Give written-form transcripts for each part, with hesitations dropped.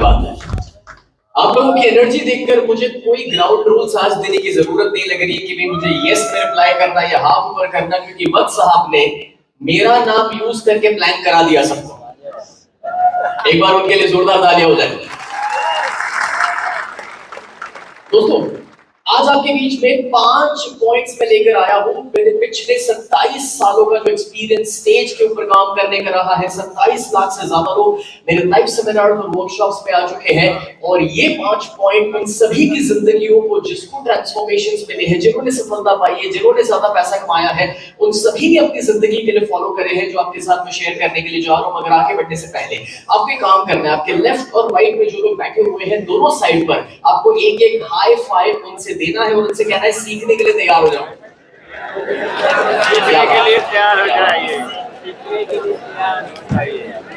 बात है। आप लोगों की एनर्जी देखकर मुझे कोई ग्राउंड रूल्स आज देने की जरूरत नहीं लग रही है कि भाई मुझे यस में रिप्लाई करना या हाँ ऊपर करना, क्योंकि वत्स साहब ने मेरा नाम यूज करके प्लान करा दिया सबको। एक बार उनके लिए जोरदार तालियां हो जाए। दोस्तों, आज आपके बीच में 5 पॉइंट्स में लेकर आया हूं। मेरे पिछले 27 सालों का जो एक्सपीरियंस स्टेज के ऊपर काम करने का रहा है, 27 लाख से ज्यादा लोग मेरे लाइव सेमिनार और वर्कशॉप्स में आ चुके हैं, और ये 5 पॉइंट उन सभी की जिंदगियों को, जिसको ट्रांसफॉर्मेशंस मिले हैं, जिन्होंने सफलता पाई है, जिन्होंने ज्यादा पैसा कमाया है, उन सभी ने अपनी जिंदगी के लिए फॉलो करे हैं, जो आपके साथ में शेयर करने के लिए जा रहा हूं। मगर आगे बढ़ने से पहले आपको एक काम करना है। आपके लेफ्ट और राइट में जो लोग बैठे हुए हैं दोनों साइड पर, आपको एक एक हाई फाइव उनसे देना है और उनसे कहना है सीखने के लिए तैयार हो जाओ। सीखने के लिए तैयार हो जाइए।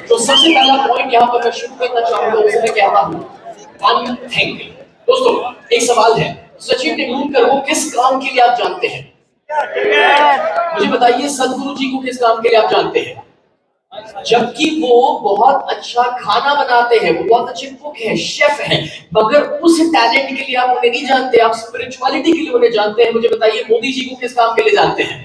तो सबसे पहला पॉइंट यहाँ पर मैं शुरू करना चाहूंगा, उसे मैं कहता हूँ वन थिंग। दोस्तों, एक सवाल है, सचिन तेंदुलकर को किस काम के लिए आप जानते हैं? मुझे बताइए, सदगुरु जी को किस काम के लिए आप जानते हैं? जबकि वो बहुत अच्छा खाना बनाते हैं, वो बहुत अच्छे कुक हैं, शेफ हैं, मगर उस टैलेंट के लिए आप उन्हें नहीं जानते, आप स्पिरिचुअलिटी के लिए उन्हें जानते हैं। मुझे बताइए, मोदी जी को किस काम के लिए जानते हैं?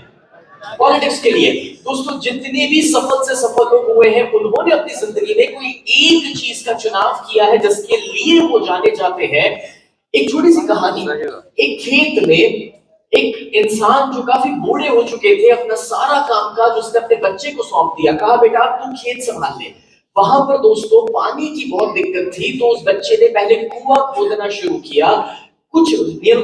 पॉलिटिक्स के लिए। दोस्तों, जितने भी सफल से सफल लोग हुए हैं, उन्होंने अपनी जिंदगी में कोई एक चीज का चुनाव किया है जिसके लिए वो जाने जाते हैं। एक छोटी सी कहानी, एक खेत में एक इंसान जो काफी बूढ़े हो चुके थे, अपना सारा कामकाज उसने अपने बच्चे को सौंप दिया, कहा बेटा तू खेत संभाल ले। वहां पर दोस्तों पानी की बहुत दिक्कत थी, तो उस बच्चे ने पहले कुआं खोदना शुरू किया। कुछ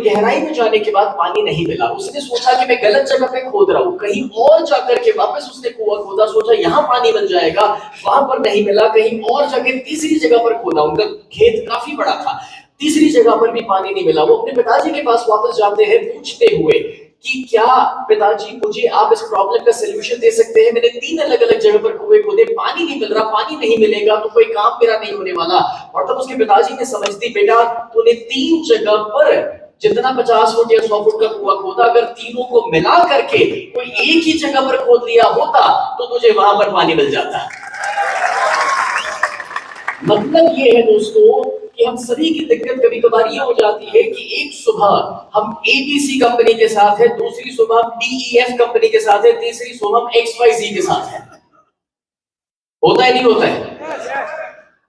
गहराई में जाने के बाद पानी नहीं मिला। उसने सोचा कि मैं गलत जगह पे खोद रहा हूँ, कहीं और जाकर के वापस उसने कुआं खोदा, सोचा यहाँ पानी मिल जाएगा, वहां पर नहीं मिला। कहीं और जाके तीसरी जगह पर खोदा, उनका खेत काफी बड़ा था, तीसरी जगह पर भी पानी नहीं मिला। वो अपने पिताजी के पास वापस जाते हैं पूछते हुए कि क्या पिताजी मुझे आप इस प्रॉब्लम का सलूशन दे सकते हैं? मैंने 3 अलग-अलग जगह पर कुएं खोदे, पानी नहीं मिल रहा, पानी नहीं मिलेगा तो कोई काम मेरा नहीं होने वाला। और तब उसके पिताजी ने समझ दी, बेटा तूने 3 जगह पर जितना 50 फुट या 100 फुट का कुआं खोदा, अगर तीनों को मिला करके कोई एक ही जगह पर खोद लिया होता तो तुझे वहां पर पानी मिल जाता। मतलब ये है दोस्तों कि हम सभी की दिक्कत कभी कभार ये हो जाती है कि एक सुबह हम ABC कंपनी के साथ है, दूसरी सुबह हम DEF कंपनी के साथ है, तीसरी सुबह हम XYZ के साथ है। होता है नहीं होता है?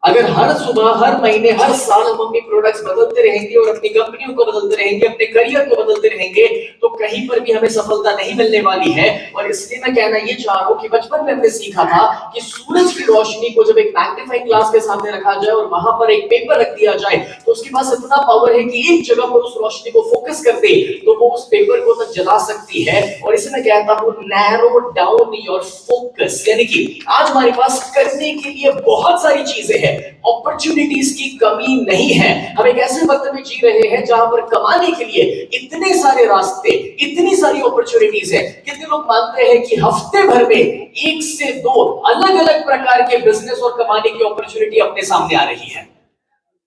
अगर हर सुबह, हर महीने, हर साल हम अपनी प्रोडक्ट्स बदलते रहेंगे और अपनी कंपनियों को बदलते रहेंगे, अपने करियर को बदलते रहेंगे, तो कहीं पर भी हमें सफलता नहीं मिलने वाली है। और इसलिए मैं कहना ये चाह रहा हूं कि बचपन में हमने सीखा था कि सूरज की रोशनी को जब एक मैग्नीफाइंग ग्लास के सामने रखा जाए और वहां पर एक पेपर रख दिया जाए, तो उसके पास इतना पावर है कि एक जगह पर उस रोशनी को फोकस कर दे तो वो उस पेपर को तक जला सकती है। और इसे मैं कहता हूं नैरो डाउन योर फोकस। यानी कि आज हमारे पास करने के लिए बहुत सारी चीजें हैं, अपॉर्चुनिटीज की कमी नहीं है। हम एक ऐसे वक्त में जी रहे हैं जहां पर कमाने के लिए इतने सारे रास्ते, इतनी सारी अपॉर्चुनिटीज है। कितने लोग मानते हैं कि हफ्ते भर में 1 से 2 अलग-अलग प्रकार के बिजनेस और कमाने की अपॉर्चुनिटी अपने सामने आ रही है,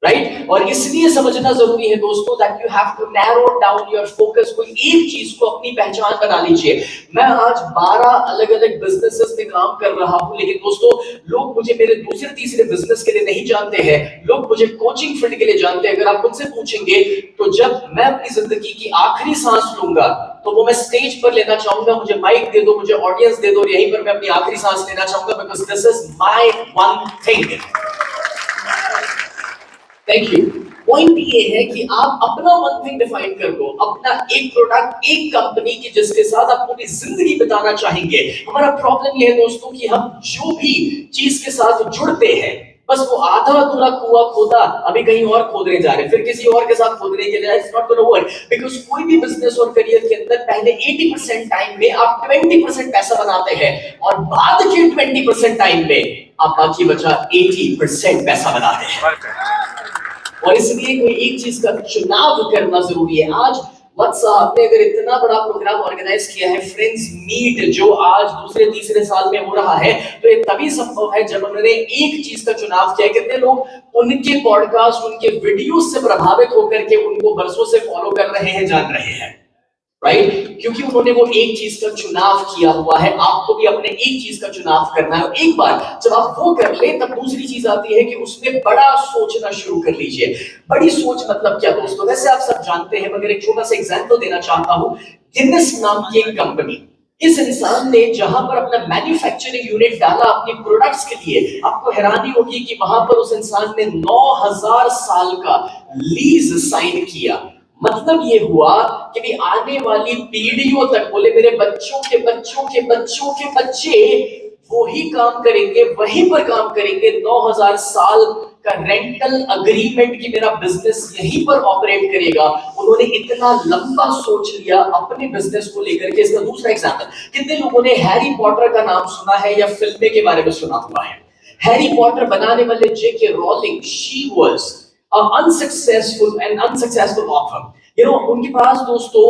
राइट? और इसलिए समझना जरूरी है दोस्तों that you have to narrow down your focus. कोई एक चीज को अपनी पहचान बना लीजिए। मैं आज 12 अलग-अलग बिजनेसेस में काम कर रहा हूं, लेकिन दोस्तों लोग मुझे मेरे दूसरे तीसरे बिजनेस के लिए नहीं जानते हैं, लोग मुझे कोचिंग फील्ड के लिए जानते हैं। अगर आप मुझसे पूछेंगे तो जब मैं अपनी जिंदगी की आखिरी सांस लूंगा तो वो मैं स्टेज पर लेना चाहूंगा, मुझे माइक दे दो, मुझे ऑडियंस दे दो, और यहीं पर मैं अपनी आखिरी सांस लेना चाहूंगा, because this is my one thing. Thank you. Point ये है कि आप अपना वन थिंग डिफाइन कर लो, अपना एक प्रोडक्ट, एक कंपनी की जिसके साथ आप पूरी जिंदगी बिताना चाहेंगे। हमारा प्रॉब्लम ये है दोस्तों कि हम जो भी चीज के साथ जुड़ते हैं, बस वो आधा अधूरा कुआं खोदा, अभी कहीं और खोदने जा रहे हैं, फिर किसी और के साथ खोदने के लिए। It's not gonna work, because कोई भी बिजनेस और करियर के अंदर पहले 80% टाइम में आप 20% पैसा बनाते हैं और बाद के 20% टाइम में आप बाकी बचा 80% पैसा बनाते हैं। और इसलिए कोई एक चीज का चुनाव करना जरूरी है। आज वत्स साहब ने अगर इतना बड़ा प्रोग्राम ऑर्गेनाइज किया है, फ्रेंड्स मीट, जो आज दूसरे तीसरे साल में हो रहा है, तो ये तभी संभव है जब उन्होंने एक चीज का चुनाव किया। कितने लोग उनके पॉडकास्ट, उनके वीडियो से प्रभावित होकर के उनको बरसों से फॉलो कर रहे हैं, जान रहे हैं? राइट? क्योंकि उन्होंने वो एक चीज का चुनाव किया हुआ है। आपको भी अपने एक चीज का चुनाव करना है। एक बार जब आप वो कर ले, तब दूसरी चीज आती है कि उसमें बड़ा सोचना शुरू कर लीजिए। बड़ी सोच मतलब क्या दोस्तों? वैसे आप सब जानते हैं, मगर एक छोटा सा एग्जांपल देना चाहता हूं। गिनेस नाम की एक कंपनी, इस इंसान ने जहां पर अपना मैन्युफैक्चरिंग यूनिट डाला अपने प्रोडक्ट्स के लिए, आपको हैरानी होगी कि वहां पर उस इंसान ने 9000 साल का लीज साइन किया। मतलब ये हुआ कि भी आने वाली पीढ़ियों तक, बोले मेरे बच्चों के बच्चों के बच्चों के बच्चे वही काम करेंगे, वहीं पर काम करेंगे। 9000 साल का रेंटल अग्रीमेंट कि मेरा बिजनेस यहीं पर ऑपरेट करेगा। उन्होंने इतना लंबा सोच लिया अपने बिजनेस को लेकर के। इसका दूसरा एग्जांपल, कितने लोगों ने हैरी पॉटर का नाम सुना है या फिल्में के बारे में सुना हुआ है? हैरी पॉटर बनाने वाले J K Rowling, she was unsuccessful author. उनके पास दोस्तों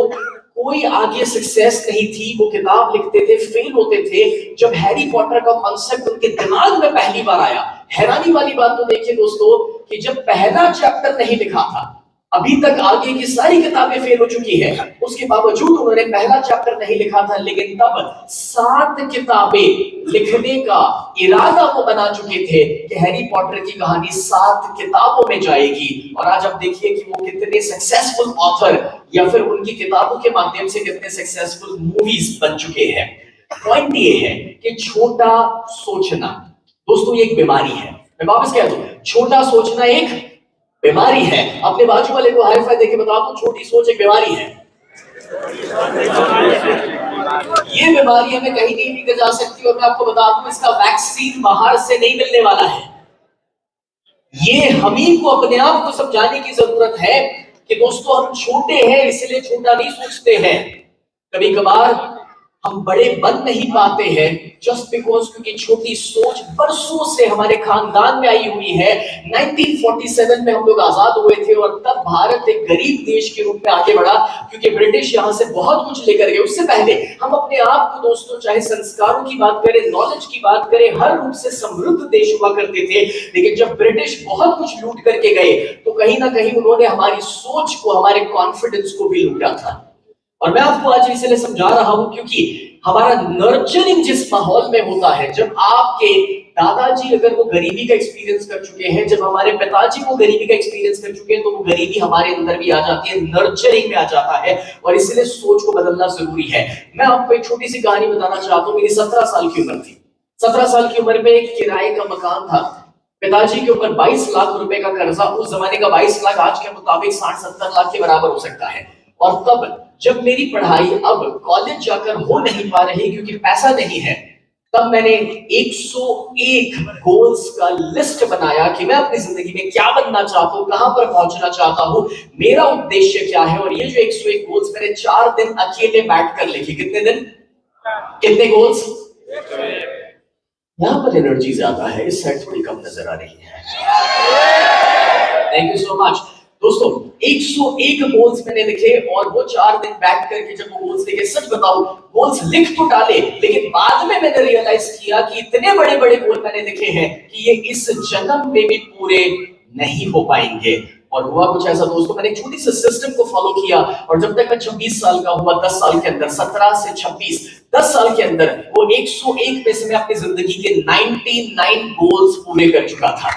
कोई आगे सक्सेस नहीं थी। वो किताब लिखते थे, फेल होते थे। जब हैरी पॉटर का कॉन्सेप्ट उनके दिमाग में पहली बार आया, हैरानी वाली बात तो देखिए दोस्तों कि जब पहला चैप्टर नहीं लिखा था, अभी तक आगे की सारी किताबें फेल हो चुकी है, उसके बावजूद उन्होंने पहला चैप्टर नहीं लिखा था। लेकिन तब 7 किताबें लिखने का इरादा वो बना चुके थे कि हैरी पॉटर की कहानी 7 किताबों में जाएगी। और आज आप देखिए कि वो कितने सक्सेसफुल ऑथर, या फिर उनकी किताबों के माध्यम से कितने सक्सेसफुल मूवीज बन चुके हैं। पॉइंट ये है कि छोटा सोचना दोस्तों ये एक बीमारी है। मैं वापस कह दूं, छोटा सोचना एक बीमारी है। अपने बाजू वाले को हाई फाई देके बता दो, छोटी सोच एक बीमारी है। ये बीमारी हमें कहीं नहीं लेकर जा सकती। और मैं आपको बता दूं, इसका वैक्सीन बाहर से नहीं मिलने वाला है। ये हम ही को अपने आप को समझाने की जरूरत है कि दोस्तों हम छोटे हैं, इसलिए छोटा नहीं सोचते हैं। कभी कभार हम बड़े बन नहीं पाते हैं जस्ट बिकॉज क्योंकि छोटी सोच बरसों से हमारे खानदान में आई हुई है। 1947 में हम लोग आजाद हुए थे और तब भारत एक गरीब देश के रूप में आगे बढ़ा क्योंकि ब्रिटिश यहां से बहुत कुछ लेकर गए। उससे पहले हम अपने आप को दोस्तों, चाहे संस्कारों की बात करें, नॉलेज की बात करें, हर रूप से समृद्ध देश हुआ करते थे। लेकिन जब ब्रिटिश बहुत कुछ लूट करके गए तो कहीं ना कहीं उन्होंने हमारी सोच को, हमारे कॉन्फिडेंस को भी लूटा था। और मैं आपको आज इसलिए समझा रहा हूं क्योंकि हमारा नर्चरिंग जिस माहौल में होता है, जब आपके दादाजी अगर वो गरीबी का एक्सपीरियंस कर चुके हैं, जब हमारे पिताजी वो गरीबी का एक्सपीरियंस कर चुके हैं, तो वो गरीबी हमारे अंदर भी आ जाती है, नर्चरिंग में आ जाता है। और इसलिए सोच को बदलना जरूरी है। मैं आपको एक छोटी सी कहानी बताना चाहता हूँ। मेरी 17 साल की उम्र थी। 17 साल की उम्र में एक किराए का मकान था। पिताजी के ऊपर 22 लाख रुपए का कर्जा। उस जमाने का 22 लाख आज के मुताबिक 60-70 लाख के बराबर हो सकता है। और तब जब मेरी पढ़ाई अब कॉलेज जाकर हो नहीं पा रही क्योंकि पैसा नहीं है, तब मैंने 101 गोल्स का लिस्ट बनाया कि मैं अपनी जिंदगी में क्या बनना चाहता हूं, कहां पर पहुंचना चाहता हूं, मेरा उद्देश्य क्या है। और ये जो 101 गोल्स मैंने 4 दिन अकेले बैठकर लिखे। कितने दिन? कितने गोल्स? यहां पर एनर्जी ज्यादा है, इस साइड थोड़ी कम नजर आ रही है। थैंक यू सो मच दोस्तों। 101 गोल्स मैंने लिखे और वो 4 दिन बैठ करके जब वो गोल्स लिखे, सच बताऊं गोल्स लिख तो डाले, लेकिन बाद में मैंने रियलाइज किया कि इतने बड़े बड़े गोल मैंने लिखे हैं कि ये इस जन्म में भी पूरे नहीं हो पाएंगे। और हुआ कुछ ऐसा दोस्तों, मैंने एक छोटी सी सिस्टम को फॉलो किया और जब तक मैं 26 साल का हुआ, 10 साल के अंदर, 17 से 26, 10 साल के अंदर वो 101 में से मैं अपनी जिंदगी के 99 गोल्स पूरे कर चुका था।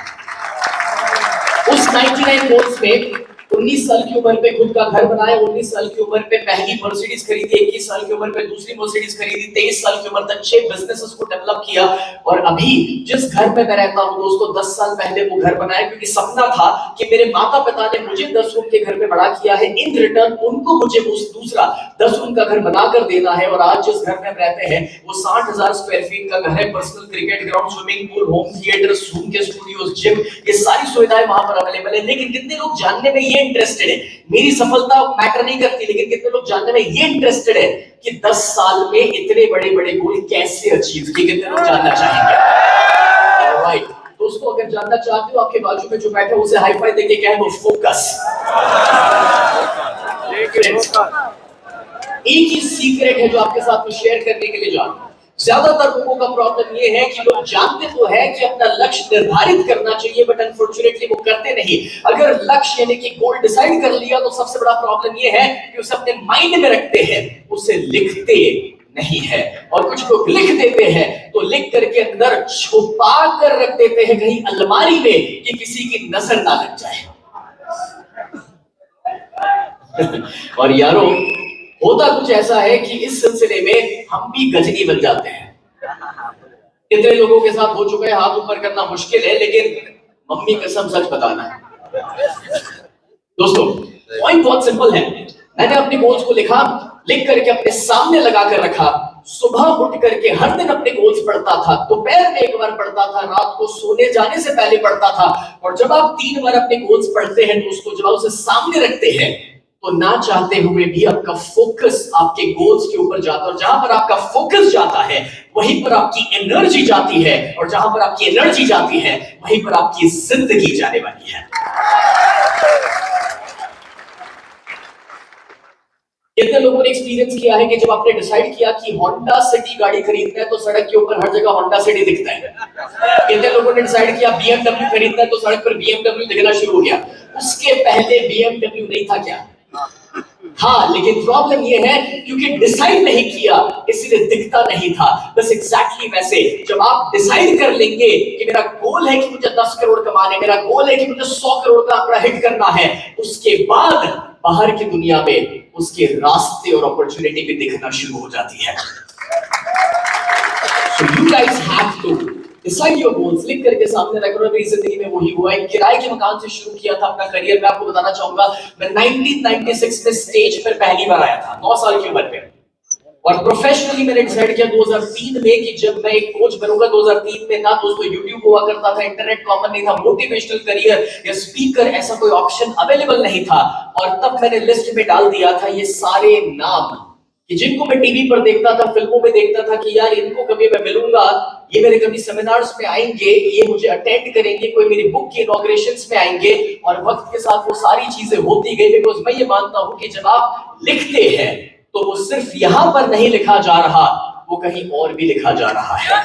उस 99 गोल्स में 19 साल की उम्र पे खुद का घर बनाया, 19 साल की उम्र पे पहली मर्सिडीज खरीदी, 21 साल की उम्र पे दूसरी मर्सिडीज खरीदी, 23 साल की उम्र तक 6 बिजनेसेस को डेवलप किया। और अभी जिस घर में मैं रहता हूं दोस्तों, 10 साल पहले वो घर बनाया क्योंकि सपना था कि मेरे माता पिता ने मुझे 10 रूम के घर में बड़ा किया है, इन रिटर्न उनको मुझे दूसरा 10 रूम का घर बनाकर देना है। और आज जिस घर में रहते हैं वो 60,000 स्क्वायर फीट का घर है। Personal cricket ground, swimming pool, home theatre, zoom के स्टूडियोज, जिम, ये सारी सुविधाएं वहां पर अवेलेबल है। लेकिन कितने लोग जानने में ये इंटरेस्टेड है, मेरी सफलता मैटर नहीं करती, लेकिन कितने लोग जानने में ये इंटरेस्टेड है कि 10 साल में इतने बड़े बड़े गोल कैसे अचीव किए? कितने लोग जानना चाहेंगे? ऑलराइट दोस्तों, अगर जानना चाहते हो, आपके बाजू में जो बैठा उसे हाई फाई देके कह दो फोकस। एक ही सीक्रेट है जो आपके साथ में शेयर करने के लिए जा रहा हूं। ज्यादातर लोगों का प्रॉब्लम ये है कि लोग जानते तो है कि अपना लक्ष्य निर्धारित करना चाहिए, बट अनफॉर्चुनेटली वो करते नहीं। अगर लक्ष्य यानी कि गोल डिसाइड कर लिया तो सबसे बड़ा प्रॉब्लम ये है कि उसे अपने माइंड में रखते हैं, उसे लिखते नहीं है। और कुछ लोग लिख देते हैं तो लिख करके अंदर छुपा कर रख देते हैं कहीं अलमारी में कि किसी की नजर ना लग जाए। और यारो, होता कुछ ऐसा है कि इस सिलसिले में हम भी गजनी बन जाते हैं। कितने लोगों के साथ हो चुका है, हाथ ऊपर करना मुश्किल है, लेकिन मम्मी कसम सच बताना है। दोस्तों, पॉइंट बहुत सिंपल है। मैंने अपने गोल्स को लिखा, लिख करके अपने सामने लगा कर रखा। सुबह उठ करके हर दिन अपने गोल्स पढ़ता था, दोपहर में एक बार पढ़ता था, रात को सोने जाने से पहले पढ़ता था। और जब आप 3 बार अपने गोल्स पढ़ते हैं दोस्तों, जब आप उसे सामने रखते हैं तो ना चाहते हुए भी आपका फोकस आपके गोल्स के ऊपर जाता है। और जहां पर आपका फोकस जाता है वहीं पर आपकी एनर्जी जाती है, और जहां पर आपकी एनर्जी जाती है वहीं पर आपकी जिंदगी जाने वाली है। कितने लोगों ने एक्सपीरियंस किया है कि जब आपने डिसाइड किया कि होंडा सिटी गाड़ी खरीदना है तो सड़क के ऊपर हर जगह होंडा सिटी दिखता है। कितने लोगों ने डिसाइड किया BMW खरीदना है तो सड़क पर BMW दिखना शुरू हो गया। उसके पहले BMW नहीं था क्या? हाँ, लेकिन प्रॉब्लम ये है क्योंकि डिसाइड नहीं किया इसलिए दिखता नहीं था। बस एग्जैक्टली वैसे जब आप डिसाइड कर लेंगे कि मेरा गोल है कि मुझे 10 करोड़ कमाने, मेरा गोल है कि मुझे 100 करोड़ का आंकड़ा हिट करना है, उसके बाद बाहर की दुनिया में उसके रास्ते और अपॉर्चुनिटी भी दिखना शुरू हो जाती है। So you guys have to decide your goals, लिख करके सामने रखो। मेरी जिंदगी में वही हुआ है। किराए के मकान से शुरू किया था अपना करियर। मैं आपको बताना चाहूंगा, मैं 1996 में स्टेज पर पहली बार आया था, 9 साल की उम्र में। और प्रोफेशनली मैंने डिसाइड किया 2003 में कि जब मैं एक कोच बनूंगा। 2003 में ना दोस्तों यूट्यूब हुआ करता था, इंटरनेट कॉमन नहीं था, मोटिवेशनल करियर या स्पीकर ऐसा कोई ऑप्शन अवेलेबल नहीं था। और तब मैंने लिस्ट में डाल दिया था ये सारे नाम कि जिनको मैं टीवी पर देखता था, फिल्मों में देखता था कि यार इनको कभी मैं मिलूंगा, ये मेरे कभी सेमिनार्स में आएंगे, ये मुझे अटेंड करेंगे, कोई मेरी बुक की इनॉग्रेशंस में आएंगे। और वक्त के साथ वो सारी चीजें होती गई। बिकॉज मैं ये मानता हूं कि जब आप लिखते हैं तो वो सिर्फ यहां पर नहीं लिखा जा रहा, वो कहीं और भी लिखा जा रहा है।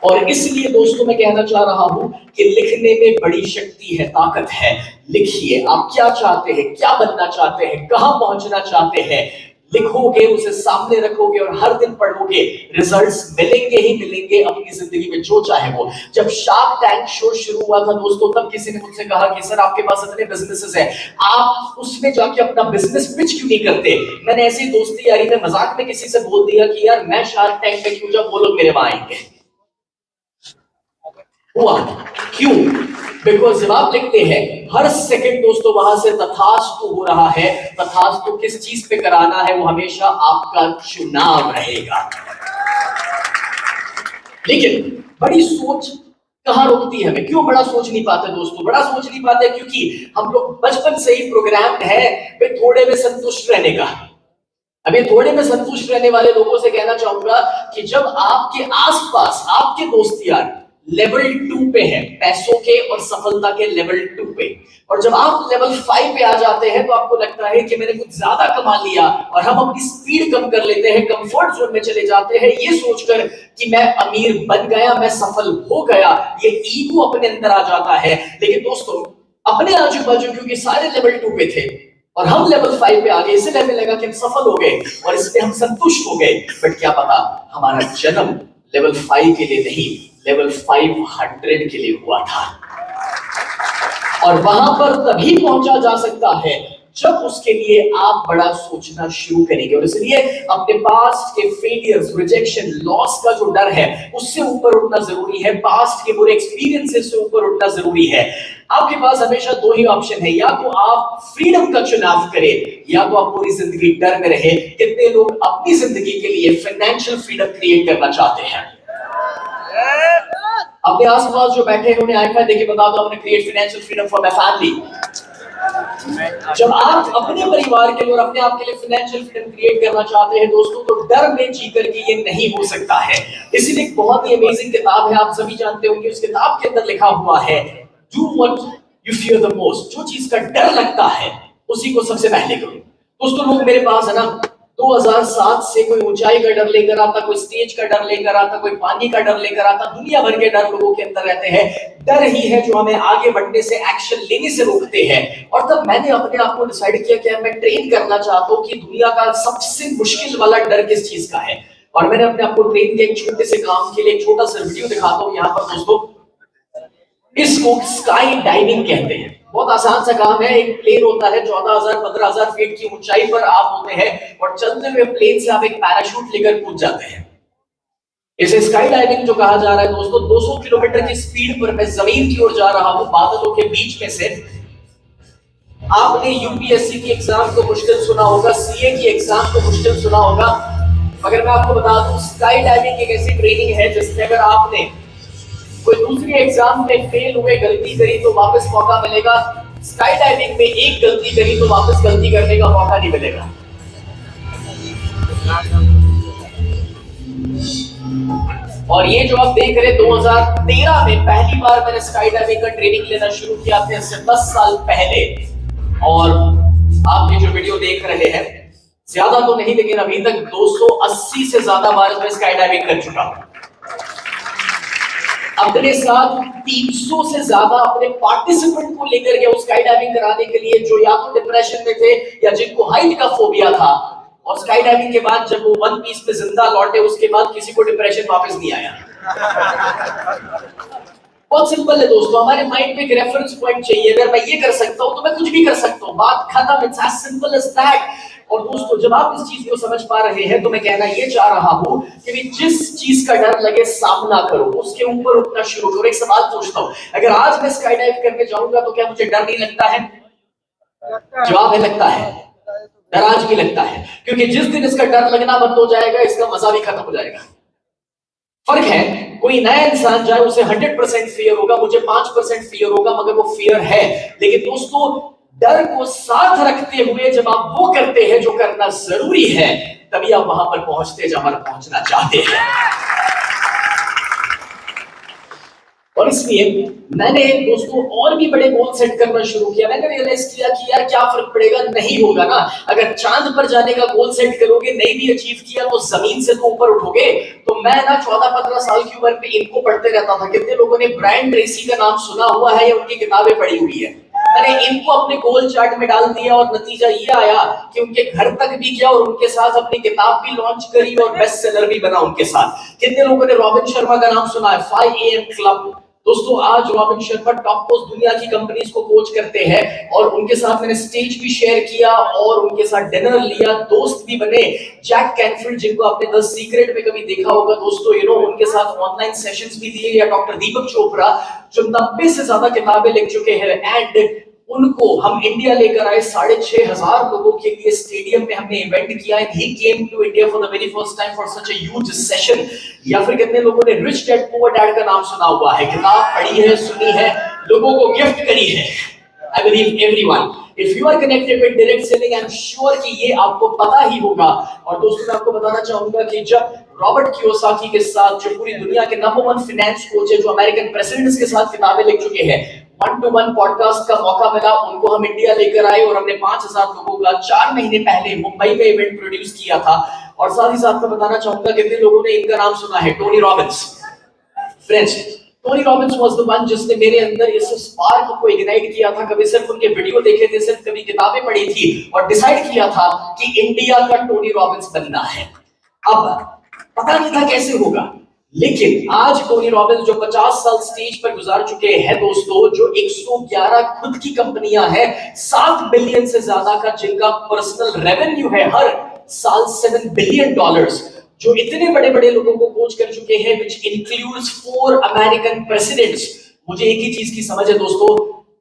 और इसलिए दोस्तों मैं कहना चाह रहा हूं कि लिखने में बड़ी शक्ति है, ताकत है। लिखिए, आप क्या चाहते हैं, क्या बनना चाहते हैं, कहां पहुंचना चाहते हैं, लिखोगे, उसे सामने रखोगे और हर दिन पढ़ोगे, रिजल्ट्स मिलेंगे ही मिलेंगे अपनी जिंदगी में, जो चाहे वो। जब शार्क टैंक शो शुरू हुआ था दोस्तों, तब किसी ने मुझसे कहा कि सर आपके पास इतने बिजनेसेस हैं, आप उसमें जाके अपना बिजनेस पिच क्यों नहीं करते? मैंने ऐसी दोस्ती यारी में मजाक में किसी से बोल दिया कि यार मैं शार्क टैंक में क्यों जाऊं, वो लोग मेरे वहां आएंगे। हुआ क्यों? बिकॉज जब आप लिखते हैं हर सेकंड दोस्तों वहां से तथास्तु हो रहा है। तथास्तु किस चीज पे कराना है, वो हमेशा आपका चुनाव रहेगा। लेकिन बड़ी सोच कहां रोकती है हमें? क्यों बड़ा सोच नहीं पाते दोस्तों? बड़ा सोच नहीं पाते क्योंकि हम लोग बचपन से ही प्रोग्राम्ड है थोड़े में संतुष्ट रहने का। अभी थोड़े में संतुष्ट रहने वाले लोगों से कहना चाहूंगा कि जब आपके आसपास आपके दोस्त यार लेवल 2 पे है, पैसों के और सफलता के लेवल 2 पे, और जब आप लेवल 5 पे आ जाते हैं तो आपको लगता है कि मैंने कुछ ज्यादा कमा लिया, और हम अपनी स्पीड कम कर लेते हैं, कंफर्ट जोन में चले जाते हैं, ये सोचकर कि मैं अमीर बन गया, मैं सफल हो गया। ये ईगो अपने अंदर आ जाता है। लेकिन दोस्तों, अपने आजू बाजू क्योंकि सारे लेवल 2 पे थे और हम लेवल 5 पे आ गए, इसलिए हमें लगा कि हम सफल हो गए और इसलिए हम संतुष्ट हो गए। बट क्या पता हमारा जन्म लेवल 5 के लिए नहीं, लेवल 500 के लिए हुआ था। और वहां पर तभी पहुंचा जा सकता है जब उसके लिए आप बड़ा सोचना शुरू करेंगे। और इसलिए अपने पास्ट के फेलियर्स, रिजेक्शन, लॉस का जो डर है उससे ऊपर उठना जरूरी है। पास्ट के बुरे एक्सपीरियंसेस से ऊपर उठना जरूरी है। आपके पास हमेशा 2 ही ऑप्शन है, या तो आप फ्रीडम का चुनाव करें या तो आप पूरी जिंदगी डर में रहे। कितने लोग अपनी जिंदगी के लिए फाइनेंशियल फ्रीडम क्रिएट करना चाहते हैं? अपने आसपास जो बैठे हैं उन्हें आईफा देके बता दो, अपने create financial freedom for my family. जब आप अपने परिवार के लिए और अपने आप के लिए फाइनेंशियल फ्रीडम क्रिएट करना चाहते हैं दोस्तों, तो डर में जीकर के ये नहीं हो सकता है। इसीलिए एक बहुत ही अमेजिंग किताब है, आप सभी जानते होंगे। उस किताब के अंदर लिखा हुआ है, do what you fear the most. जो चीज का डर लगता है उसी को सबसे पहले करो। दोस्तों, लोग मेरे पास है ना 2007 से कोई ऊंचाई का डर लेकर आता, कोई स्टेज का डर लेकर आता, कोई पानी का डर लेकर आता, दुनिया भर के डर लोगों के अंदर रहते हैं। डर ही है जो हमें आगे बढ़ने से, एक्शन लेने से रोकते हैं। और तब मैंने अपने आप को डिसाइड किया कि मैं ट्रेन करना चाहता हूँ कि दुनिया का सबसे मुश्किल वाला डर किस चीज का है। और मैंने अपने आप को ट्रेन के एक छोटे से काम के लिए एक छोटा सा वीडियो दिखाता हूँ यहाँ पर दोस्तों। इसको स्काई डाइविंग कहते हैं। बहुत आसान सा काम है। एक प्लेन होता है 14,000 15,000 फीट की ऊंचाई पर आप होते हैं और चलते हुए प्लेन से आप एक पैराशूट लेकर कूद जाते हैं। इसे स्काई डाइविंग जो कहा जा रहा है दोस्तों। 200 किलोमीटर की स्पीड पर मैं जमीन की ओर जा रहा हूं बादलों के बीच में से। आपने यूपीएससी की एग्जाम को मुश्किल सुना होगा, सीए की एग्जाम को मुश्किल सुना होगा, मगर मैं आपको बता दूं स्काई डाइविंग एक ऐसी ट्रेनिंग है जिसमें अगर आपने कोई दूसरी एग्जाम में फेल हुए, गलती करी तो वापस मौका मिलेगा। स्काई डाइविंग में एक गलती करी तो वापस गलती करने का मौका नहीं मिलेगा। और ये जो आप देख रहे 2013 में पहली बार मैंने स्काई डाइविंग का ट्रेनिंग लेना शुरू किया था, इससे 10 साल पहले। और आप ये जो वीडियो देख रहे हैं ज्यादा तो नहीं, लेकिन अभी तक 280 से ज्यादा बार मैं स्काई डाइविंग कर चुका हूं। अपने साथ 300 से ज्यादा अपने पार्टिसिपेंट को लेकर गया स्काई डाइविंग कराने के लिए, जो या तो डिप्रेशन में थे या जिनको हाइट का फोबिया था। और स्काई डाइविंग के बाद जब वो वन पीस पे जिंदा लौटे, उसके बाद किसी को डिप्रेशन वापस नहीं आया। बहुत सिंपल है दोस्तों, हमारे माइंड में एक रेफरेंस पॉइंट चाहिए। अगर मैं ये कर सकता हूं तो मैं कुछ भी कर सकता हूं, बात खत्म। It's as simple as that. और दोस्तों जब आप इस चीज को समझ पा रहे हैं तो मैं कहना ये चाह रहा हूं कि जिस चीज का डर लगे सामना करो, उसके ऊपर उठना शुरू करो। एक सवाल पूछता हूं, अगर आज मैं स्काई डाइव करने जाऊंगा तो क्या मुझे डर नहीं लगता है? जवाब है लगता है। डर आज भी लगता है, क्योंकि जिस दिन इसका डर लगना बंद हो जाएगा इसका मजा भी खत्म हो जाएगा। फर्क है, कोई नया इंसान जाए उसे 100% फियर होगा, मुझे 5% फियर होगा, मगर वो फियर है। लेकिन दोस्तों डर को साथ रखते हुए जब आप वो करते हैं जो करना जरूरी है, तभी आप वहां पर पहुंचते जहां पर पहुंचना चाहते हैं। और इसलिए मैंने दोस्तों और भी बड़े गोल सेट करना शुरू किया। मैंने रियलाइज किया कि यार क्या फर्क पड़ेगा, नहीं होगा ना। अगर चांद पर जाने का गोल सेट करोगे, नहीं भी अचीव किया तो जमीन से तो ऊपर उठोगे। तो मैं ना 14-15 साल की उम्र में इनको पढ़ते रहता था। कितने लोगों ने ब्रायन ट्रेसी का नाम सुना हुआ है या उनकी किताबें पढ़ी हुई है? मैंने इनको अपने गोल चार्ट में डाल दिया और नतीजा ये आया कि उनके घर तक भी गया और उनके साथ अपनी किताब भी लॉन्च करी और बेस्ट सेलर भी बना उनके साथ। कितने लोगों ने रॉबिन शर्मा का नाम सुना है? 5 AM क्लब। दोस्तों आज रॉबिन शर्मा टॉप मोस्ट दुनिया की कंपनीज को कोच करते हैं और उनके साथ मैंने स्टेज भी शेयर किया और उनके साथ डिनर लिया, दोस्त भी बने। जैक कैनफिल्ड जिनको आपने द सीक्रेट में कभी देखा होगा दोस्तों, उनके साथ ऑनलाइन सेशंस भी दिए। या डॉक्टर दीपक चोपड़ा जो 90 से ज्यादा किताबें लिख चुके हैं, एंड उनको हम इंडिया लेकर आए। 6,500 लोगों के लिए स्टेडियम में हमने इवेंट किया and he came to India for the very first time for such a huge session. या फिर कितने लोगों ने रिच डैड पुअर डैड का नाम सुना हुआ है? किताब पढ़ी है, सुनी है, लोगों को गिफ्ट करी है। I believe everyone, if you are connected with direct selling, I am sure कि ये आपको पता ही होगा। और दोस्तों मैं आपको बताना चाहूंगा कि जब रॉबर्ट कियोसाकी के साथ, जो पूरी दुनिया के नंबर 1 फाइनेंस कोच है, जो अमेरिकन प्रेसिडेंट्स के साथ किताबें लिख चुके हैं, 1-to-1 पॉडकास्ट का मौका मिला, उनको हम इंडिया लेकर आए और हमने 5,000 लोगों का 4 महीने पहले मुंबई में इवेंट प्रोड्यूस किया था। और साथ ही साथ मैं बताना चाहूंगा कितने लोगों ने इनका नाम सुना है? Tony Robbins. Friends, Tony Robbins was the one जिसने मेरे अंदर इस स्पार्क को इग्नाइट किया था। कभी सिर्फ उनके वीडियो देखे थे, सिर्फ कभी किताबें पढ़ी थी और डिसाइड किया था कि इंडिया का टोनी रॉबिन्स बनना है। अब पता नहीं था कैसे होगा, लेकिन आज टोनी रॉबिन्स जो 50 साल स्टेज पर गुजार चुके हैं दोस्तों, जो 111 खुद की कंपनियां हैं, 7 बिलियन से ज्यादा का जिनका पर्सनल रेवेन्यू है हर साल $7 बिलियन, जो इतने बड़े बड़े लोगों को कोच कर चुके हैं, which includes 4 अमेरिकन प्रेसिडेंट्स। मुझे एक ही चीज की समझ है दोस्तों,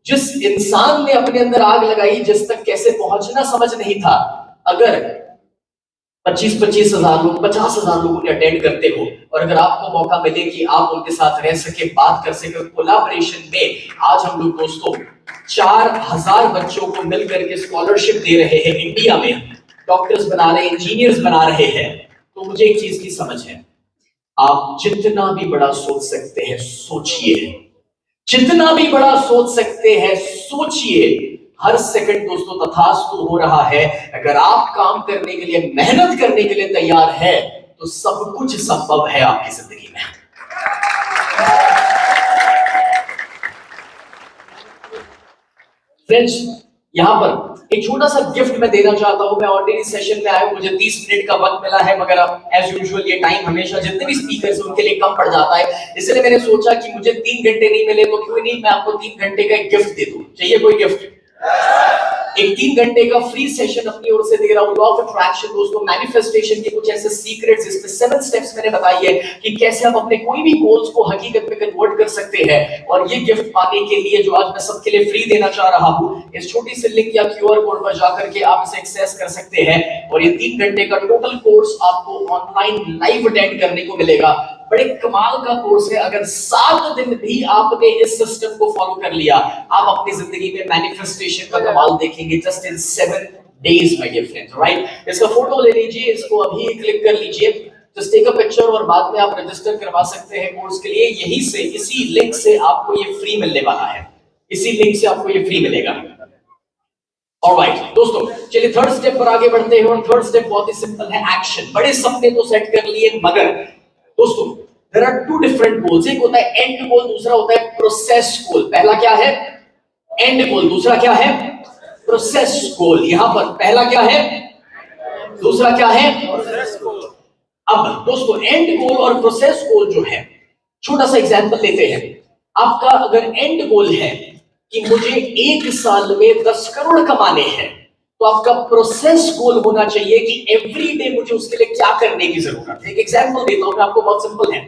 जिस इंसान ने अपने अंदर आग लगाई, जिस तक कैसे पहुंचना समझ नहीं था, अगर 25-25 हजार लोग, 50,000 लोगों ने अटेंड करते हो और अगर आपको मौका मिले कि आप उनके साथ रह सके, बात कर सके, कोलैबोरेशन में आज हम लोग दोस्तों 4,000 बच्चों को मिलकर के स्कॉलरशिप दे रहे हैं, इंडिया में डॉक्टर्स बना रहे हैं, इंजीनियर्स बना रहे हैं। तो मुझे एक चीज की समझ है, आप जितना भी बड़ा सोच सकते हैं सोचिए, जितना भी बड़ा सोच सकते हैं सोचिए। हर सेकंड दोस्तों तथास्तु हो रहा है। अगर आप काम करने के लिए, मेहनत करने के लिए तैयार है तो सब कुछ संभव है आपकी जिंदगी में। फ्रेंड्स, यहां पर एक छोटा सा गिफ्ट मैं देना चाहता हूं। मैं ऑलरेडी सेशन में आया हूं, मुझे 30 मिनट का वक्त मिला है, मगर अब एज यूजुअल ये टाइम हमेशा जितने भी स्पीकर्स हैं उनके लिए कम पड़ जाता है। इसलिए मैंने सोचा कि मुझे 3 घंटे नहीं मिले तो क्यों नहीं मैं आपको 3 घंटे का एक गिफ्ट दे दूं। चाहिए कोई गिफ्ट? एक 3 घंटे का फ्री सेशन अपनी ओर से दे रहा हूं। लॉ ऑफ अट्रैक्शन दोस्तों, मैनिफेस्टेशन के कुछ ऐसे सीक्रेट्स, इसमें 7 स्टेप्स मैंने बताई है कि कैसे आप अपने कोई भी गोल्स को हकीकत में कन्वर्ट कर सकते हैं। और ये गिफ्ट पाने के लिए जो आज मैं सबके लिए फ्री देना चाह रहा हूं, इस छोटी सी लिंक या क्यूआर कोड पर जाकर के आप इसे एक्सेस कर सकते हैं। और ये 3 घंटे का टोटल कोर्स आपको ऑनलाइन लाइव अटेंड करने को मिलेगा। बड़े कमाल का कोर्स है। अगर 7 दिन भी आपने इस सिस्टम को फॉलो कर लिया, आप अपनी जिंदगी में मैनिफेस्टेशन का कमाल देखेंगे just in 7 days my dear friends, right? इसका फोटो ले लीजिए, इसको अभी क्लिक कर लीजिए, जस्ट टेक अ पिक्चर और बाद में आप रजिस्टर करवा सकते हैं कोर्स के लिए। यहीं से, इसी लिंक से आपको ये फ्री मिलने वाला है। इसी लिंक से आपको ये फ्री मिलेगा। ऑलराइट दोस्तों, चलिए थर्ड स्टेप पर आगे बढ़ते हैं। और थर्ड स्टेप बहुत ही सिंपल है, एक्शन। बड़े सपने तो सेट कर लिए, मगर दोस्तों देयर आर 2 डिफरेंट गोल्स। एक होता है एंड गोल, दूसरा होता है प्रोसेस गोल। पहला क्या है? एंड गोल। दूसरा क्या है? प्रोसेस गोल। यहां पर पहला क्या है, दूसरा क्या है? प्रोसेस गोल। अब दोस्तों एंड गोल और प्रोसेस गोल जो है, छोटा सा एग्जांपल लेते हैं। आपका अगर एंड गोल है कि मुझे 1 साल में 10 करोड़ कमाने हैं, तो आपका प्रोसेस गोल होना चाहिए कि एवरी डे मुझे उसके लिए क्या करने की जरूरत है। एक एग्जांपल देता हूं मैं आपको, बहुत सिंपल है।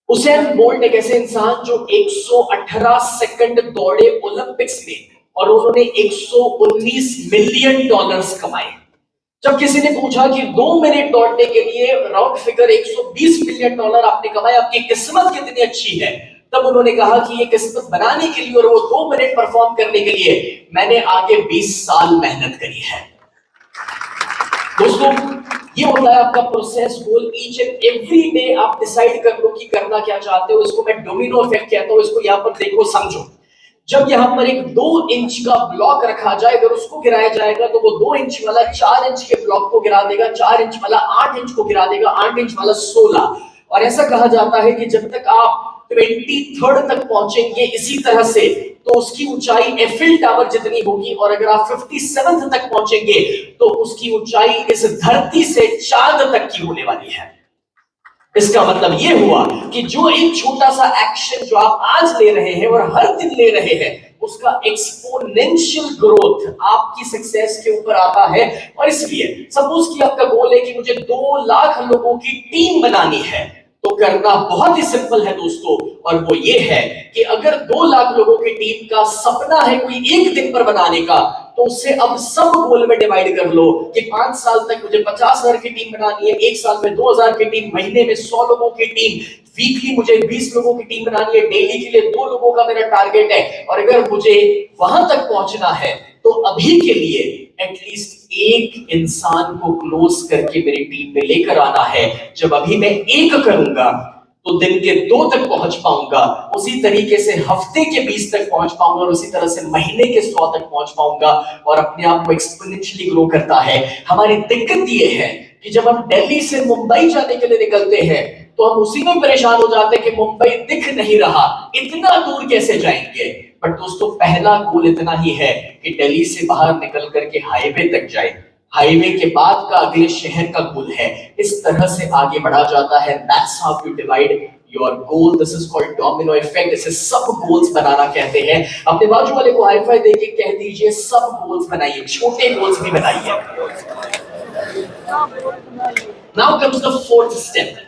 उसेन बोल्ट एक ऐसे इंसान जो 118 सेकंड दौड़े ओलंपिक्स में, और उन्होंने 119 मिलियन डॉलर्स कमाए। जब किसी ने पूछा कि 2 मिनट दौड़ने के लिए राउंड फिगर 120 मिलियन डॉलर आपने कमाए, आपकी किस्मत कितनी अच्छी है, तब उन्होंने कहा कि ये किस्मत बनाने के लिए और वो 2 मिनट परफॉर्म करने के लिए मैंने आगे 20 साल मेहनत करी है। दोस्तों ये होता है आपका process goal. Each and every day आप डिसाइड कर लो कि करना क्या चाहते हो। इसको मैं डोमिनो इफेक्ट कहता हूं। इसको यहां पर देखो, समझो। जब यहां पर एक 2 इंच का ब्लॉक रखा जाए, अगर उसको गिराया जाएगा तो वो 2 इंच वाला 4 इंच के ब्लॉक को गिरा देगा, 4 इंच वाला 8 इंच को गिरा देगा, 8 इंच वाला 16। और ऐसा कहा जाता है कि जब तक आप 23rd तक पहुंचेंगे इसी तरह से, तो उसकी ऊंचाई एफिल टावर जितनी होगी। और अगर आप 57th तक पहुंचेंगे तो उसकी ऊंचाई इस धरती से चांद तक की होने वाली है। इसका मतलब यह हुआ कि जो एक छोटा सा एक्शन जो आप आज ले रहे हैं और हर दिन ले रहे हैं, उसका एक्सपोनेंशियल ग्रोथ आपकी सक्सेस के ऊपर आता है। और इसलिए सपोज कि आपका गोल है कि मुझे 2 लाख लोगों की टीम बनानी है, तो करना बहुत ही सिंपल है दोस्तों। और वो ये है कि अगर 2 लाख लोगों की टीम का सपना है कोई एक दिन पर बनाने का, तो उससे अब सब गोल में डिवाइड कर लो कि 5 साल तक मुझे 50,000 की टीम बनानी है, 1 साल में 2,000 की टीम, महीने में 100 लोगों की टीम, वीकली मुझे 20 लोगों की टीम बनानी है, डेली के लिए 2 लोगों का मेरा टारगेट है। और अगर मुझे वहां तक पहुंचना है तो अभी के लिए एटलीस्ट एक इंसान को क्लोज करके मेरी टीम में लेकर आना है। जब अभी मैं 1 करूंगा तो दिन के 2 तक पहुंच पाऊंगा, उसी तरीके से हफ्ते के 20 तक पहुंच पाऊंगा, और उसी तरह से महीने के 100 तक पहुंच पाऊंगा। और अपने आप को एक्सपोनेंशियली ग्रो करता है। हमारी दिक्कत यह है कि जब हम दिल्ली से मुंबई जाने के लिए निकलते हैं तो हम उसी में परेशान हो जाते हैं कि मुंबई दिख नहीं रहा, इतना दूर कैसे जाएंगे। बट दोस्तों पहला गोल इतना ही है कि दिल्ली से बाहर निकल करके हाईवे तक जाए, हाईवे के बाद का अगले शहर का गोल है। इस तरह से आगे बढ़ा जाता है। That's how you divide your goal. This is called domino effect. इसे सब गोल्स बनाना कहते हैं। अपने बाजू वाले को हाई फाइव देके कह दीजिए सब गोल्स बनाइए, छोटे गोल्स भी बनाइए। Now comes the 4th step.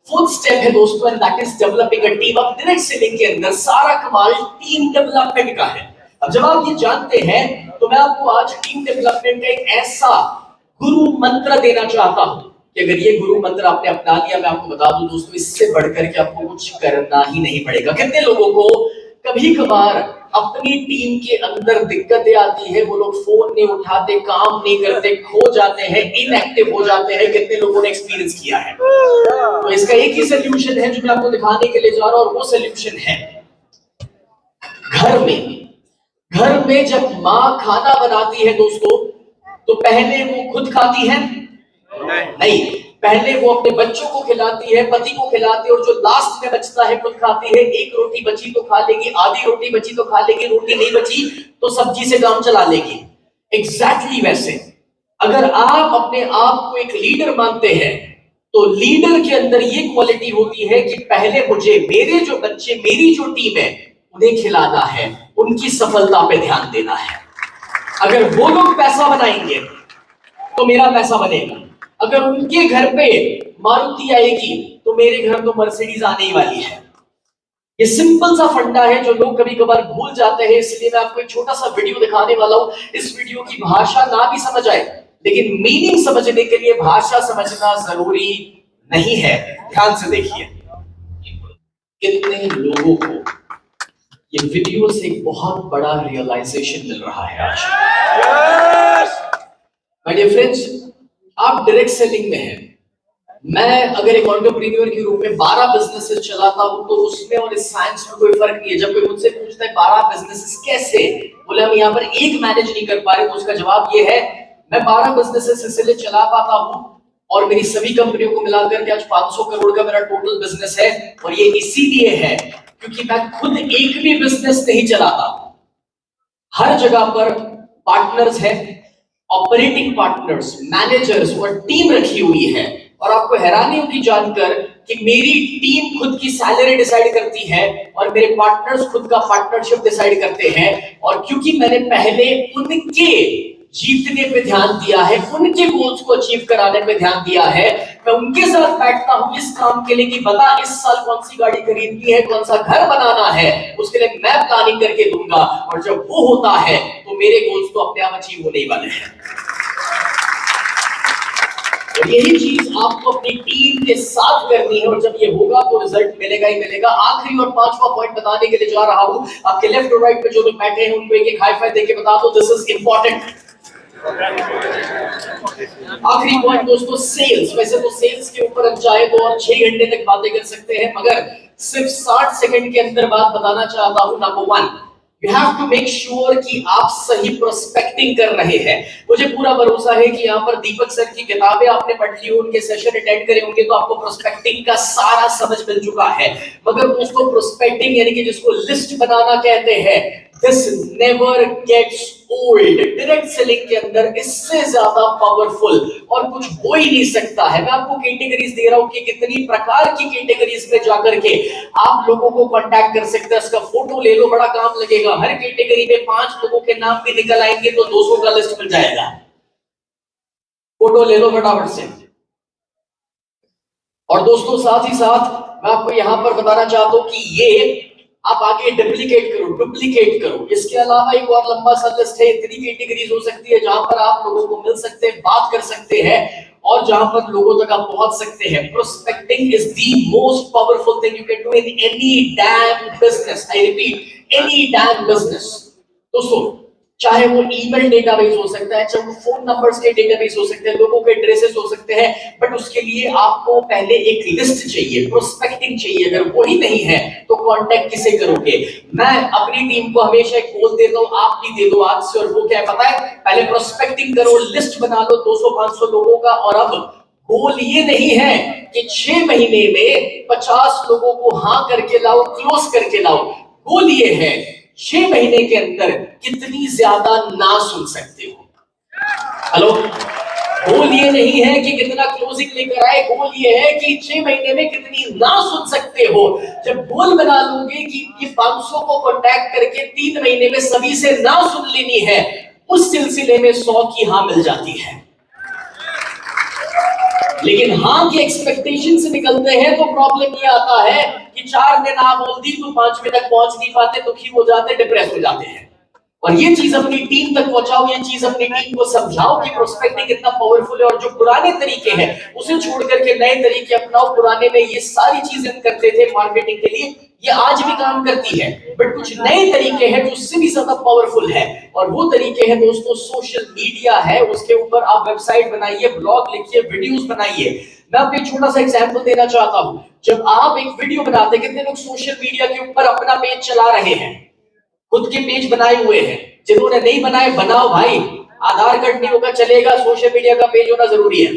4th step है दोस्तों, and that is developing a team। अब डायरेक्ट सेलिंग के अंदर सारा कमाल टीम डेवलपमेंट का है। अब जब आप ये जानते हैं तो मैं आपको आज टीम डेवलपमेंट का एक ऐसा गुरु मंत्र देना चाहता हूं कि अगर ये गुरु मंत्र आपने अपना लिया, मैं आपको बता दूं दोस्तों, इससे बढ़कर के आपको कुछ करना ही नहीं पड़ेगा। कितने लोगों को कभी कभार अपनी टीम के अंदर दिक्कतें आती है, वो लोग फोन नहीं उठाते, काम नहीं करते, खो जाते हैं, इनएक्टिव हो जाते हैं। कितने लोगों ने एक्सपीरियंस किया है? तो इसका एक ही सोल्यूशन है जो मैं आपको दिखाने के लिए जा रहा हूं, और वो सोल्यूशन है घर में जब माँ खाना बनाती है दोस्तों, तो पहले वो खुद खाती है? नहीं, पहले वो अपने बच्चों को खिलाती है, पति को खिलाती है, और जो लास्ट में बचता है खुद खाती है। एक रोटी बची तो खा लेगी, आधी रोटी बची तो खा लेगी, रोटी नहीं बची तो सब्जी से काम चला लेगी। एग्जैक्टली वैसे अगर आप अपने आप को एक लीडर मानते हैं, तो लीडर के अंदर ये क्वालिटी होती है कि पहले मुझे मेरे जो बच्चे, मेरी जो टीम है, उन्हें खिलाना है, उनकी सफलता पे ध्यान देना है। अगर वो लोग पैसा बनाएंगे तो मेरा पैसा बनेगा। अगर उनके घर पे मारुति आएगी तो मेरे घर तो मर्सिडीज आने ही वाली है। ये सिंपल सा फंडा है जो लोग कभी कभार भूल जाते हैं, इसलिए मैं आपको एक छोटा सा वीडियो दिखाने वाला हूं। इस वीडियो की भाषा ना भी समझ आए, लेकिन मीनिंग समझने के लिए भाषा समझना जरूरी नहीं है। ध्यान से देखिए, कितने लोगों को ये वीडियो से एक बहुत बड़ा रियलाइजेशन मिल रहा है आज। माय डियर फ्रेंड्स, आप डायरेक्ट सेलिंग में हैं। मैं अगर एक एंटरप्रेन्योर के रूप में 12 बिजनेसेस चलाता हूं, तो उसमें और इस साइंस में कोई फर्क नहीं है। जब कोई मुझसे पूछता है 12 बिजनेसेस कैसे, बोले हम यहाँ पर एक मैनेज नहीं कर पा रहे, तो उसका जवाब ये है, मैं 12 बिजनेसेस इसलिए चला पाता हूं और मेरी सभी कंपनियों को मिलाकर के आज 500 करोड़ का मेरा टोटल बिजनेस है, और ये इसीलिए है क्योंकि मैं खुद एक भी बिजनेस नहीं चलाता। हर जगह पर पार्टनर्स है, ऑपरेटिंग पार्टनर्स, मैनेजर्स और टीम रखी हुई है। और आपको हैरानी होगी जानकर कि मेरी टीम खुद की सैलरी डिसाइड करती है और मेरे पार्टनर्स खुद का पार्टनरशिप डिसाइड करते हैं। और क्योंकि मैंने पहले उनके जीतने पे ध्यान दिया है, उनके गोल्स को अचीव कराने पे ध्यान दिया है, मैं उनके साथ बैठता हूं इस काम के लिए कि बता इस साल कौन सी गाड़ी खरीदनी है, कौन सा घर बनाना है, उसके लिए मैं प्लानिंग करके दूंगा। और जब वो होता है तो मेरे गोल्स तो अपने आप अचीव होने ही वाले हैं। और यही चीज आपको अपनी टीम के साथ करनी है, और जब ये होगा तो रिजल्ट मिलेगा ही मिलेगा। आखिरी और 5वां पॉइंट बताने के लिए जा रहा हूं। आपके लेफ्ट और राइट पे जो लोग बैठे हैं उनको एक हाई फाइव देके बता दो, दिस इज इंपॉर्टेंट। आखिरी पॉइंट दोस्तों, सेल्स। वैसे तो सेल्स के ऊपर हम चाहे तो और 6 घंटे तक बातें कर सकते हैं, मगर सिर्फ 60 सेकंड के अंदर बात बताना चाहता हूं। Number 1, you have to make sure कि आप सही प्रोस्पेक्टिंग कर रहे हैं। मुझे पूरा भरोसा है कि यहाँ पर दीपक सर की किताबें आपने पढ़ ली, उनके सेशन अटेंड करे होंगे, तो आपको प्रोस्पेक्टिंग का सारा समझ मिल चुका है। मगर दोस्तों, प्रोस्पेक्टिंग यानी कि जिसको लिस्ट बनाना कहते हैं, this never gets old। Direct selling के अंदर इससे ज्यादा पावरफुल और कुछ हो ही नहीं सकता है। मैं आपको कैटेगरीज दे रहा हूं कि कितनी प्रकार की कैटेगरीज में जाकर के आप लोगों को कांटेक्ट कर सकते हैं। इसका फोटो ले लो, बड़ा काम लगेगा। हर कैटेगरी में 5 लोगों के नाम भी निकल आएंगे तो 200 का लिस्ट मिल जाएगा। फोटो ले लो फटाफट से। और दोस्तों, साथ ही साथ मैं आपको यहां पर बताना चाहता हूं कि ये आप आगे डुप्लीकेट करो। इसके अलावा एक और लंबा सा लिस्ट है। इतनी कैटेगरीज हो सकती है जहां पर आप लोगों को मिल सकते हैं, बात कर सकते हैं, और जहां पर लोगों तक आप पहुंच सकते हैं। Prospecting is the most powerful thing you can do in any damn business. I repeat, any damn business. दोस्तों, चाहे वो ईमेल डेटाबेस हो सकता है, चाहे वो फोन नंबर्स के डेटाबेस हो सकते हैं, लोगों के एड्रेसेस हो सकते हैं, बट उसके लिए आपको पहले एक लिस्ट चाहिए, प्रोस्पेक्टिंग चाहिए। अगर वही नहीं है तो कांटेक्ट किसे करोगे? मैं अपनी टीम को हमेशा एक गोल देता हूं, आप भी दे दो आज से, और वो क्या है पता है? पहले प्रोस्पेक्टिंग करो, लिस्ट बना लो 200-500 लोगों का। और अब गोल ये नहीं है कि 6 महीने में 50 लोगों को हां करके लाओ, क्लोज करके लाओ। गोल ये है 6 महीने के अंदर कितनी ज्यादा ना सुन सकते हो। हेलो, गोल ये नहीं है कि कितना क्लोजिंग लेकर आए, गोल ये है कि 6 महीने में कितनी ना सुन सकते हो। जब गोल बना लोगे कि ये 500 को कांटेक्ट करके 3 महीने में सभी से ना सुन लेनी है, उस सिलसिले में 100 की हां मिल जाती है। लेकिन हां की एक्सपेक्टेशन से निकलते हैं तो प्रॉब्लम ये आता है कि 4 ने ना बोल दी तो 5वें तक पहुंच नहीं पाते, दुखी हो जाते, डिप्रेस हो जाते हैं। और ये चीज अपनी टीम तक पहुंचाओ, ये चीज अपनी टीम को समझाओ कि प्रोस्पेक्टिंग कितना पावरफुल है। और जो पुराने तरीके हैं उसे छोड़ करके नए तरीके अपनाओ। पुराने में ये सारी चीजें करते थे मार्केटिंग के लिए, ये आज भी काम करती है, बट कुछ नए तरीके हैं जो उससे भी ज्यादा पावरफुल है। और वो तरीके हैं दोस्तों, सोशल मीडिया है। उसके ऊपर आप वेबसाइट बनाइए, ब्लॉग लिखिए, वीडियोस बनाइए। मैं आपको एक छोटा सा एग्जांपल देना चाहता हूं। जब आप एक वीडियो बनाते हैं, कितने लोग सोशल मीडिया के ऊपर अपना पेज चला रहे हैं? खुद के पेज बनाए हुए हैं, जिन्होंने नहीं बनाए बनाओ भाई, आधार कार्ड नहीं होगा चलेगा, सोशल मीडिया का पेज होना जरूरी है।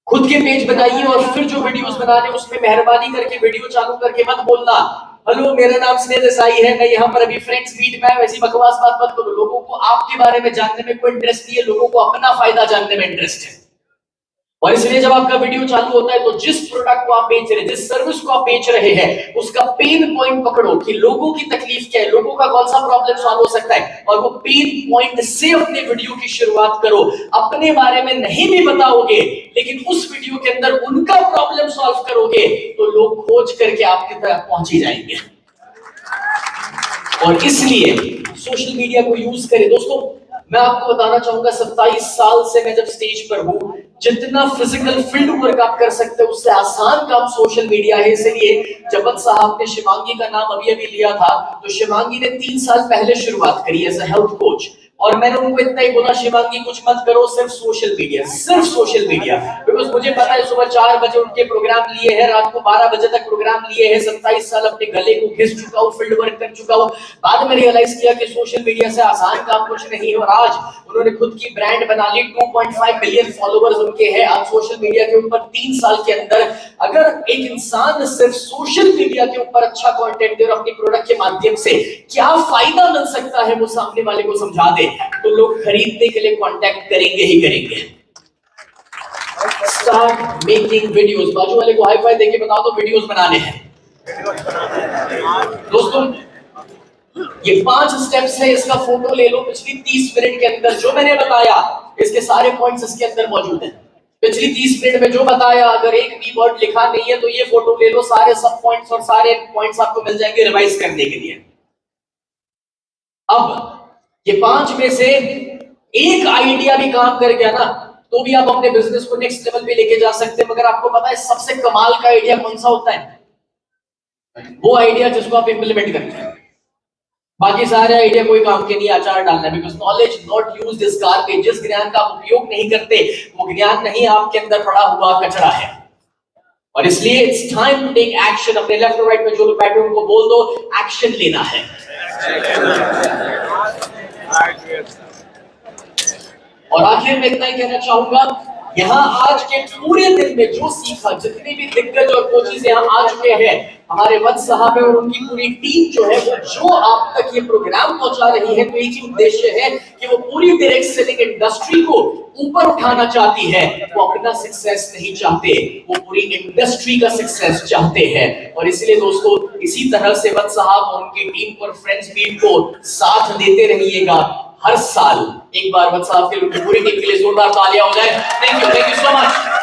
खुद के पेज बनाइए और फिर जो वीडियोस बना रहे उसमें मेहरबानी करके वीडियो चालू करके मत बोलना हेलो मेरा नाम स्नेह देसाई है, मैं यहाँ पर अभी फ्रेंड्स मीट में, वैसी बकवास बात मत करो। लोगों को आपके बारे में जानने में कोई इंटरेस्ट नहीं है, लोगों को अपना फायदा जानने में इंटरेस्ट है। और इसलिए जब आपका वीडियो चालू होता है तो जिस प्रोडक्ट को आप बेच रहे हैं, जिस सर्विस को आप बेच रहे हैं, उसका पेन पॉइंट पकड़ो कि लोगों की तकलीफ क्या है, लोगों का कौन सा प्रॉब्लम सॉल्व हो सकता है, और वो पेन पॉइंट से अपने वीडियो की शुरुआत करो। अपने बारे में नहीं भी बताओगे लेकिन उस वीडियो के अंदर उनका प्रॉब्लम सॉल्व करोगे तो लोग खोज करके आपकी तरफ पहुंच ही जाएंगे। और इसलिए सोशल मीडिया को यूज करें। दोस्तों मैं आपको बताना चाहूंगा 27 साल से मैं जब स्टेज पर हूं, जितना फिजिकल फील्ड वर्क आप कर सकते हो उससे आसान काम सोशल मीडिया है। इसलिए जब साहब ने शिवांगी का नाम अभी अभी लिया था तो शिवांगी ने 3 साल पहले शुरुआत करी एज अ हेल्थ कोच, और मैंने उनको इतना ही बोला शिवांगी कुछ मत करो, सिर्फ सोशल मीडिया, सिर्फ सोशल मीडिया। बिकॉज मुझे पता है सुबह 4 बजे उनके प्रोग्राम लिए हैं, रात को 12 बजे तक प्रोग्राम लिए हैं, 27 साल अपने गले को घिस चुका हूं, फील्ड वर्क कर चुका हूं। बाद में रियलाइज किया कि सोशल मीडिया से आसान काम कुछ नहीं है, और आज उन्होंने खुद की ब्रांड बना ली, 2.5 मिलियन फॉलोवर्स उनके हैं आज सोशल मीडिया के ऊपर। 3 साल के अंदर अगर एक इंसान सिर्फ सोशल मीडिया के ऊपर अच्छा कंटेंट दे और अपनी प्रोडक्ट के माध्यम से क्या फायदा मिल सकता है वो सामने वाले को समझा दे तो लोग खरीदने के लिए कांटेक्ट करेंगे ही करेंगे। Start making videos. बाजू वाले को हाई फाई देके बता दो वीडियोस बनाने हैं। दोस्तों ये 5 स्टेप्स है, इसका फोटो ले लो। पिछली 30 मिनट के अंदर जो मैंने बताया इसके सारे पॉइंट्स इसके अंदर मौजूद हैं। पिछली 30 मिनट में जो बताया, अगर एक भी वर्ड लिखा नहीं है तो ये फोटो ले लो, सारे सब पॉइंट्स और सारे पॉइंट्स आपको मिल जाएंगे रिवाइज करने के लिए। अब ये 5 में से एक आइडिया भी काम कर गया ना तो भी आप अपने बिजनेस को नेक्स्ट लेवल पे लेके जा सकते हैं। मगर आपको पता है सबसे कमाल का आइडिया कौन सा होता है? वो आइडिया जिसको आप इंप्लीमेंट करते हैं। बाकी सारे आइडिया कोई काम के नहीं, अचार डालना। Because knowledge not used is garbage. जिस ज्ञान का आप उपयोग नहीं करते वो ज्ञान नहीं, आपके अंदर पड़ा हुआ कचरा है। और इसलिए it's time to take action. अपने लेफ्ट और राइट में जो लोग बैठे उनको बोल दो एक्शन लेना है। और आखिर में इतना ही कहना चाहूंगा, यहाँ आज के पूरे दिन में जो सीखा, जितने भी दिग्गज और कोचेस यहाँ आ चुके हैं, हमारे वत्स साहब है और उनकी पूरी टीम जो है वो जो आप तक ये प्रोग्राम पहुंचा रही है, तो एक ही उद्देश्य है कि वो पूरी डायरेक्ट सेलिंग इंडस्ट्री को ऊपर उठाना चाहती है। वो अपना सक्सेस नहीं चाहते, वो पूरी इंडस्ट्री का सक्सेस चाहते हैं। और इसलिए दोस्तों इसी तरह से वत्स साहब और उनकी टीम पर फ्रेंड्स मीट को साथ देते रहिएगा हर साल। एक बार वत्स साहब के पूरी टीम के लिए जोरदार तालियां हो जाए। Thank you so much.